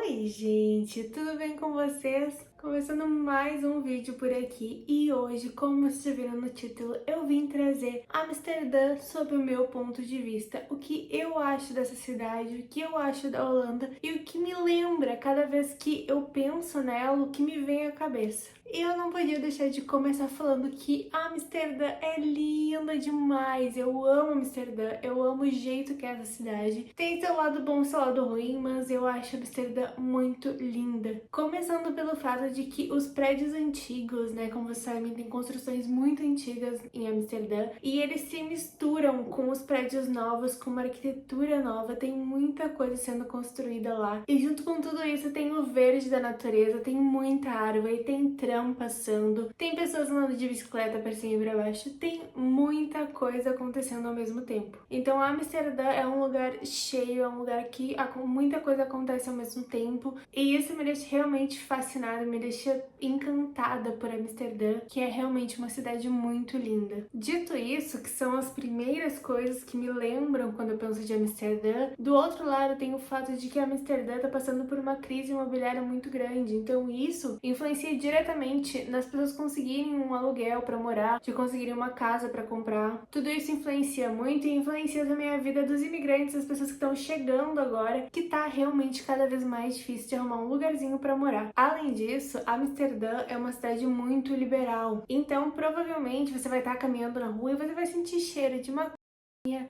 Oi, gente, tudo bem com vocês? Começando mais um vídeo por aqui e hoje, como vocês viram no título, eu vim trazer Amsterdã sob o meu ponto de vista, o que eu acho dessa cidade, o que eu acho da Holanda e o que me lembra cada vez que eu penso nela, o que me vem à cabeça. E eu não podia deixar de começar falando que Amsterdã é linda demais, eu amo Amsterdã, eu amo o jeito que é essa cidade. Tem seu lado bom e seu lado ruim, mas eu acho Amsterdã muito linda. Começando pelo fato de que os prédios antigos, né, como vocês sabem, tem construções muito antigas em Amsterdã e eles se misturam com os prédios novos, com uma arquitetura nova, tem muita coisa sendo construída lá. E junto com tudo isso tem o verde da natureza, tem muita árvore, tem tram passando, tem pessoas andando de bicicleta para cima e para baixo, tem muita coisa acontecendo ao mesmo tempo. Então Amsterdã é um lugar cheio, é um lugar que muita coisa acontece ao mesmo tempo e isso me deixa realmente fascinada, me deixa encantada por Amsterdã, que é realmente uma cidade muito linda. Dito isso, que são as primeiras coisas que me lembram quando eu penso de Amsterdã, do outro lado tem o fato de que Amsterdã está passando por uma crise imobiliária muito grande, então isso influencia diretamente nas pessoas conseguirem um aluguel para morar, de conseguirem uma casa para comprar. Tudo isso influencia muito e influencia também a vida dos imigrantes, das pessoas que estão chegando agora, que tá realmente cada vez mais difícil de arrumar um lugarzinho para morar. Além disso, Amsterdã é uma cidade muito liberal, então provavelmente você vai estar caminhando na rua e você vai sentir cheiro de maconha,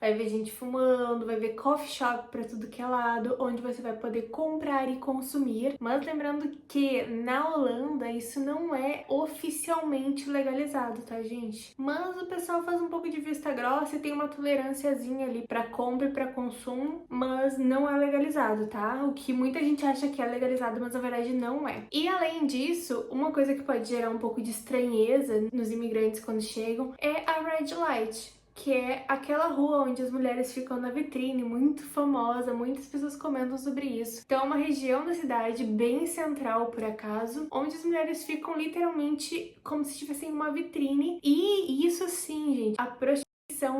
vai ver gente fumando, vai ver coffee shop pra tudo que é lado, onde você vai poder comprar e consumir. Mas lembrando que na Holanda isso não é oficialmente legalizado, tá, gente? Mas o pessoal faz um pouco de vista grossa e tem uma tolerânciazinha ali pra compra e pra consumo, mas não é legalizado, tá? O que muita gente acha que é legalizado, mas na verdade não é. E além disso, uma coisa que pode gerar um pouco de estranheza nos imigrantes quando chegam é a Red Light, que é aquela rua onde as mulheres ficam na vitrine, muito famosa, muitas pessoas comentam sobre isso. Então é uma região da cidade bem central, por acaso, onde as mulheres ficam literalmente como se tivessem uma vitrine. E isso sim, gente, a prostituição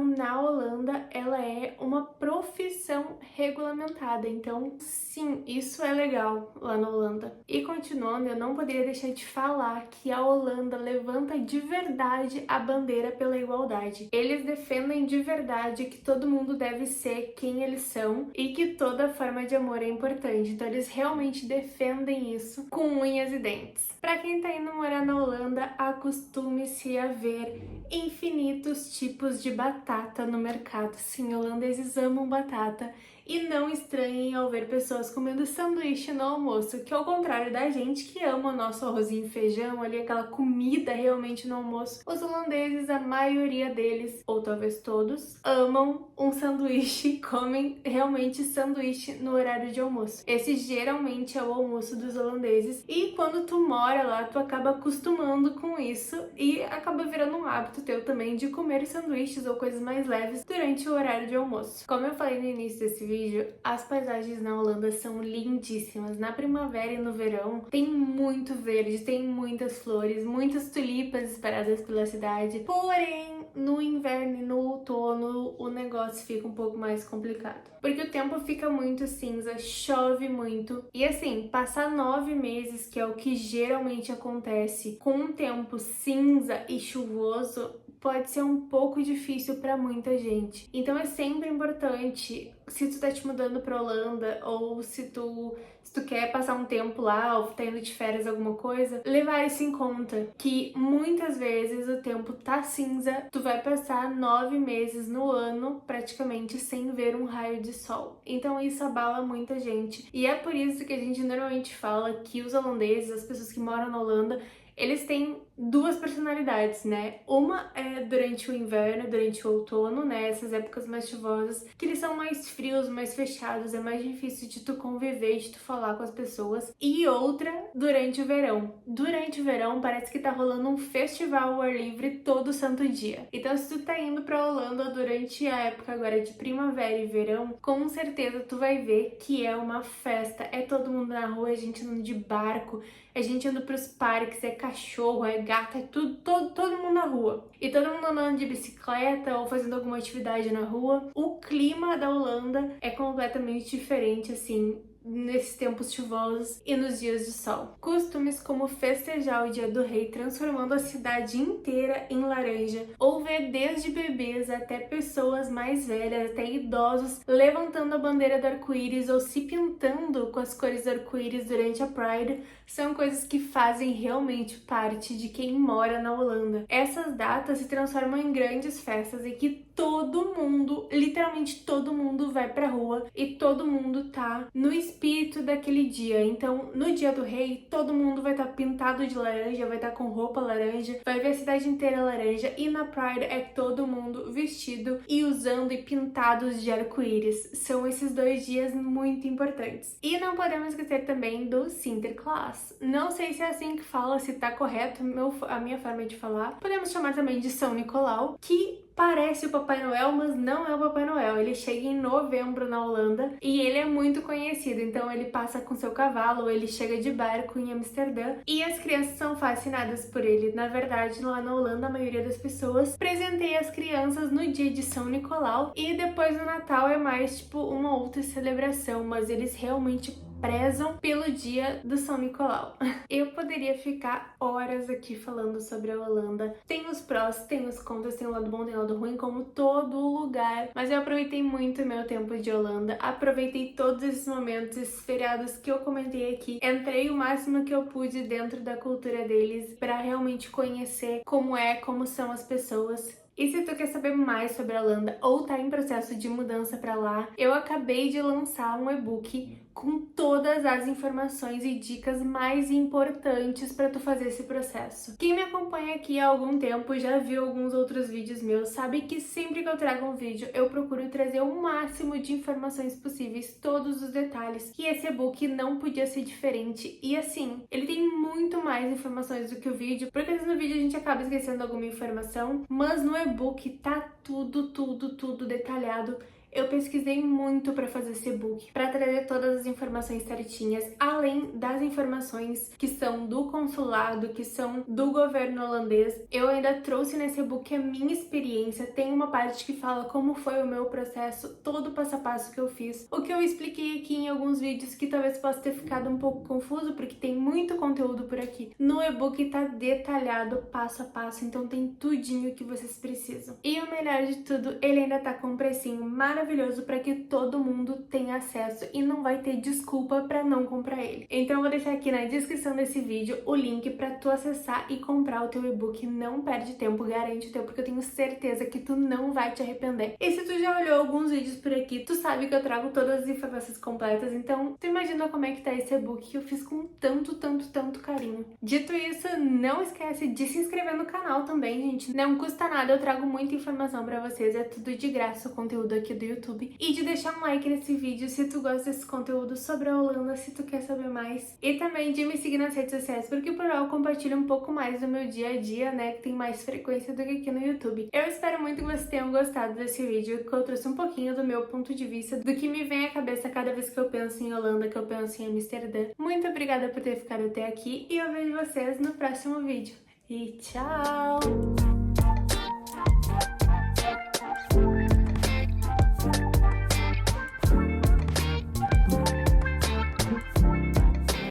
na Holanda, ela é uma profissão regulamentada, então sim, isso é legal lá na Holanda. E continuando, eu não poderia deixar de falar que a Holanda levanta de verdade a bandeira pela igualdade. Eles defendem de verdade que todo mundo deve ser quem eles são e que toda forma de amor é importante, então eles realmente defendem isso com unhas e dentes. Pra quem tá indo morar na Holanda, acostume-se a ver infinitos tipos de batata no mercado. Sim, holandeses amam batata e não estranhem ao ver pessoas comendo sanduíche no almoço, que ao contrário da gente que ama o nosso arrozinho e feijão, ali aquela comida realmente no almoço, os holandeses, a maioria deles, ou talvez todos, amam um sanduíche, comem realmente sanduíche no horário de almoço. Esse geralmente é o almoço dos holandeses e quando tu mora lá, tu acaba acostumando com isso e acaba virando um hábito teu também de comer sanduíches ou coisas mais leves durante o horário de almoço. Como eu falei no início desse vídeo, as paisagens na Holanda são lindíssimas. Na primavera e no verão tem muito verde, tem muitas flores, muitas tulipas espalhadas pela cidade. Porém, no inverno e no outono o negócio fica um pouco mais complicado, porque o tempo fica muito cinza, chove muito e assim, passar 9 meses, que é o que geralmente acontece com um tempo cinza e chuvoso, pode ser um pouco difícil para muita gente. Então é sempre importante, se tu tá te mudando pra Holanda ou se tu quer passar um tempo lá ou tá indo de férias alguma coisa, levar isso em conta, que muitas vezes o tempo tá cinza, tu vai passar 9 meses no ano praticamente sem ver um raio de sol. Então isso abala muita gente e é por isso que a gente normalmente fala que os holandeses, as pessoas que moram na Holanda, eles têm duas personalidades, né? Uma é durante o inverno, durante o outono, né? Essas épocas mais chuvosas, que eles são mais frios, mais fechados, é mais difícil de tu conviver, de tu falar com as pessoas. E outra durante o verão. Durante o verão parece que tá rolando um festival ao ar livre todo santo dia. Então se tu tá indo pra Holanda durante a época agora de primavera e verão, com certeza tu vai ver que é uma festa. É todo mundo na rua, a gente andando de barco, a gente indo pros parques, é cachorro, é gato, é tudo, todo mundo na rua. E todo mundo andando de bicicleta ou fazendo alguma atividade na rua. O clima da Holanda é completamente diferente, assim, nesses tempos chuvosos e nos dias de sol. Costumes como festejar o Dia do Rei transformando a cidade inteira em laranja, ou ver desde bebês até pessoas mais velhas, até idosos, levantando a bandeira do arco-íris ou se pintando com as cores do arco-íris durante a Pride, são coisas que fazem realmente parte de quem mora na Holanda. Essas datas se transformam em grandes festas em que todo mundo, literalmente todo mundo vai pra rua e todo mundo tá no espírito daquele dia. Então, no Dia do Rei, todo mundo vai estar pintado de laranja, vai estar com roupa laranja, vai ver a cidade inteira laranja, e na Pride é todo mundo vestido e usando e pintados de arco-íris. São esses 2 dias muito importantes. E não podemos esquecer também do Sinterklaas. Não sei se é assim que fala, se tá correto a minha forma de falar. Podemos chamar também de São Nicolau, que parece o Papai Noel, mas não é o Papai Noel. Ele chega em novembro na Holanda e ele é muito conhecido. Então ele passa com seu cavalo, ele chega de barco em Amsterdã e as crianças são fascinadas por ele. Na verdade, lá na Holanda, a maioria das pessoas presenteia as crianças no dia de São Nicolau, e depois do Natal é mais tipo uma outra celebração, mas eles realmente prezam pelo dia do São Nicolau. Eu poderia ficar horas aqui falando sobre a Holanda. Tem os prós, tem os contras, tem o lado bom, tem o lado ruim, como todo lugar. Mas eu aproveitei muito meu tempo de Holanda, aproveitei todos esses momentos, esses feriados que eu comentei aqui. Entrei o máximo que eu pude dentro da cultura deles para realmente conhecer como são as pessoas. E se tu quer saber mais sobre a Holanda ou tá em processo de mudança para lá, eu acabei de lançar um e-book com todas as informações e dicas mais importantes para tu fazer esse processo. Quem me acompanha aqui há algum tempo já viu alguns outros vídeos meus, sabe que sempre que eu trago um vídeo eu procuro trazer o máximo de informações possíveis, todos os detalhes, e esse e-book não podia ser diferente. E assim, ele tem muito mais informações do que o vídeo, porque às vezes no vídeo a gente acaba esquecendo alguma informação, mas no e-book tá tudo detalhado. Eu pesquisei muito para fazer esse e-book, para trazer todas as informações certinhas, além das informações que são do consulado, que são do governo holandês. Eu ainda trouxe nesse e-book a minha experiência, tem uma parte que fala como foi o meu processo, todo o passo a passo que eu fiz. O que eu expliquei aqui em alguns vídeos que talvez possa ter ficado um pouco confuso, porque tem muito conteúdo por aqui. No e-book tá detalhado passo a passo, então tem tudinho que vocês precisam. E o melhor de tudo, ele ainda tá com um precinho maravilhoso para que todo mundo tenha acesso e não vai ter desculpa para não comprar ele. Então eu vou deixar aqui na descrição desse vídeo o link para tu acessar e comprar o teu e-book. Não perde tempo, garante o teu, porque eu tenho certeza que tu não vai te arrepender. E se tu já olhou alguns vídeos por aqui, tu sabe que eu trago todas as informações completas, então tu imagina como é que tá esse e-book que eu fiz com tanto carinho. Dito isso, não esquece de se inscrever no canal também, gente. Não custa nada, eu trago muita informação para vocês, é tudo de graça o conteúdo aqui do YouTube, e de deixar um like nesse vídeo se tu gosta desse conteúdo sobre a Holanda, se tu quer saber mais, e também de me seguir nas redes sociais, porque por lá eu compartilho um pouco mais do meu dia a dia, né, que tem mais frequência do que aqui no YouTube. Eu espero muito que vocês tenham gostado desse vídeo, que eu trouxe um pouquinho do meu ponto de vista, do que me vem à cabeça cada vez que eu penso em Holanda, que eu penso em Amsterdã. Muito obrigada por ter ficado até aqui, e eu vejo vocês no próximo vídeo. E tchau!